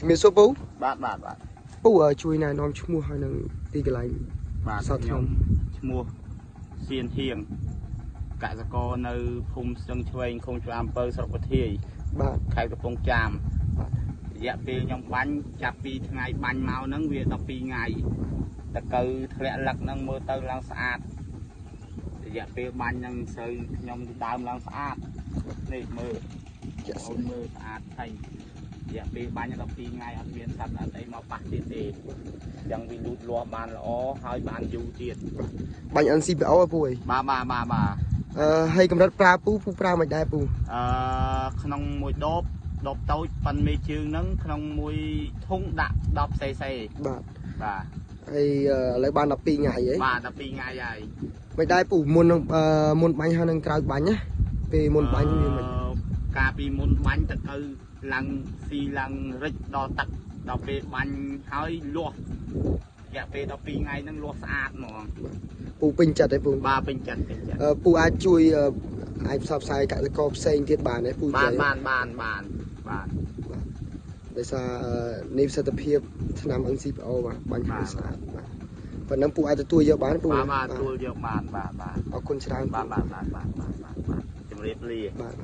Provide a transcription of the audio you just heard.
មានសុំពូបាទពូជួយណែនាំឈ្មោះហើយនឹងទីកន្លែងបាទខ្ញុំឈ្មោះសៀនហៀងកសិករនៅភូមិស្ទឹងឆ្វេងឃុំឆ្វាអំពើស្រុកពធាយបាទខេត្តកំពង់ចាមរយៈពេលខ្ញុំបាញ់ចាប់ពីថ្ងៃបាញ់មកហ្នឹងវា12ថ្ងៃតកៅធ្លាក់លឹកហ្នឹងមើលទៅឡើងស្អាតរយៈពេលបាញ់ហ្នឹងស្រូវខ្ញុំដើមឡើងស្អាតនេះមើលអូនមើលស្អាតថៃរយៈពេលបាញ់12ថ្ងៃអត់មានសត្វអីមកប៉ះទៀតទេចឹងវាលូតលាស់បានល្អហើយបានយូរទៀតបាញ់ NCPO ពូអីបាទហើយកម្រិតប្រើពូប្រើមិនដែរពូក្នុងមួយដបតូចប៉ិនមេជើងហ្នឹងក្នុងមួយធុងដាក់10 cc បាទហើយឥឡូវបាន12ថ្ងៃហីបាទ12ថ្ងៃហើយមិនដែរពូមុនបាញ់ហើយនឹងក្រោយបាញ់ណាពេលមុនបាញ់វាមិនកាលពីមុនបាញ់ទៅឡើងស៊ីឡើងរិចដល់ទឹកដល់ពេលបាញ់ហើយលាស់រយៈពេល12ថ្ងៃហ្នឹងលាស់ស្អាតហ្មងពូពេញចិត្តទេពូបាទពេញចិត្តពូអាចជួយអាចផ្សព្វផ្សាយកសិករផ្សេងទៀតបានទេពូបានដោយសារនៃប្រសិទ្ធភាពឆ្នាំ NCPO បាទបាញ់ហើយស្អាតបាទប៉ុណ្ណឹងពូអាចទទួលយកបានពូបាទទទួលយកបានបាទអរគុណច្រើនបាទជំរាបលាបាទ